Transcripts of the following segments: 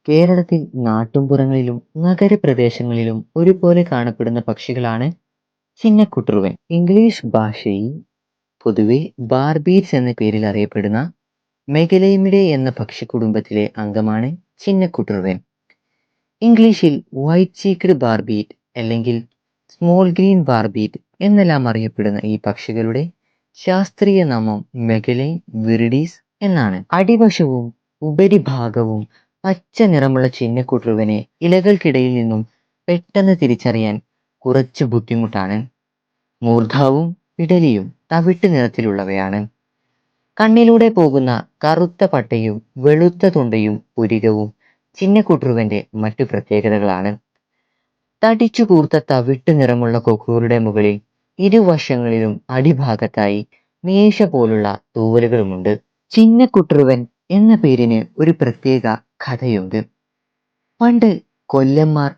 കേരളത്തിൽ നാട്ടുംപുറങ്ങളിലും നഗരപ്രദേശങ്ങളിലും ഒരുപോലെ കാണപ്പെടുന്ന പക്ഷികളാണ് ചിന്നക്കുട്ടുറുവൻ. ഇംഗ്ലീഷ് ഭാഷയിൽ പൊതുവെ ബാർബീറ്റ്സ് എന്ന പേരിൽ അറിയപ്പെടുന്ന മെഗലൈമിഡെ എന്ന പക്ഷിക്കുടുംബത്തിലെ അംഗമാണ് ചിന്നക്കുട്ടുറുവൻ. ഇംഗ്ലീഷിൽ വൈറ്റ് ചീക്ക്ഡ് ബാർബീറ്റ് അല്ലെങ്കിൽ സ്മോൾ ഗ്രീൻ ബാർബീറ്റ് എന്നെല്ലാം അറിയപ്പെടുന്ന ഈ പക്ഷികളുടെ ശാസ്ത്രീയ നാമം മെഗലൈൻ വിറിഡീസ് എന്നാണ്. അടിവശവും ഉപരിഭാഗവും പച്ച നിറമുള്ള ചിന്നക്കുട്ടുറുവനെ ഇലകൾക്കിടയിൽ നിന്നും പെട്ടെന്ന് തിരിച്ചറിയാൻ കുറച്ച് ബുദ്ധിമുട്ടാണ്. മൂർധാവും പിടലിയും തവിട്ട് നിറത്തിലുള്ളവയാണ്. കണ്ണിലൂടെ പോകുന്ന കറുത്ത പട്ടയും വെളുത്ത തൊണ്ടയും പുരികവും ചിന്നക്കുട്ടുറുവന്റെ മറ്റു പ്രത്യേകതകളാണ്. തടിച്ചു കൂർത്ത തവിട്ട് നിറമുള്ള കൊക്കുകളുടെ മുകളിൽ ഇരുവശങ്ങളിലും അടിഭാഗത്തായി മീശ പോലുള്ള തൂവലുകളുമുണ്ട്. ചിന്നക്കുട്ടുറുവൻ എന്ന പേരിന് ഒരു പ്രത്യേക കഥയുണ്ട്. പണ്ട് കൊല്ലന്മാർ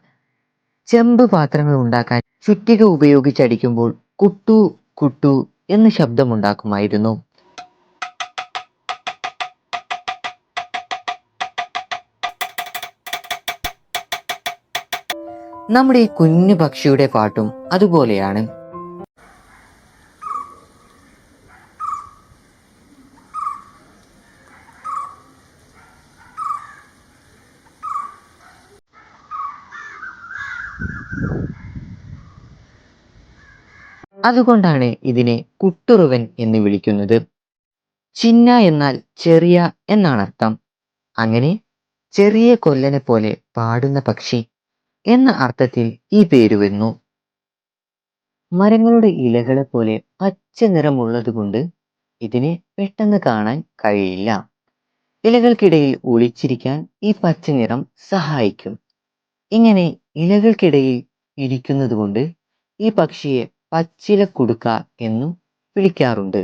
ചെമ്പ് പാത്രങ്ങൾ ഉണ്ടാക്കാൻ ചുറ്റിക ഉപയോഗിച്ചടിക്കുമ്പോൾ കുട്ടു കുട്ടു എന്ന് ശബ്ദമുണ്ടാക്കുമായിരുന്നു. നമ്മുടെ ഈ കുഞ്ഞു പക്ഷിയുടെ പാട്ടും അതുപോലെയാണ്. അതുകൊണ്ടാണ് ഇതിനെ കുട്ടുറുവൻ എന്ന് വിളിക്കുന്നത്. ചിന്ന എന്നാൽ ചെറിയ എന്നാണ് അർത്ഥം. അങ്ങനെ ചെറിയ കൊല്ലനെ പോലെ പാടുന്ന പക്ഷി എന്ന അർത്ഥത്തിൽ ഈ പേര് വന്നു. മരങ്ങളുടെ ഇലകളെ പോലെ പച്ച നിറമുള്ളത് കൊണ്ട് ഇതിനെ പെട്ടെന്ന് കാണാൻ കഴിയില്ല. ഇലകൾക്കിടയിൽ ഒളിച്ചിരിക്കാൻ ഈ പച്ച നിറം സഹായിക്കും. ഇങ്ങനെ ഇലകൾക്കിടയിൽ ഇരിക്കുന്നത് കൊണ്ട് ഈ പക്ഷിയെ പച്ചില കുടുക്ക എന്നും വിളിക്കാറുണ്ട്.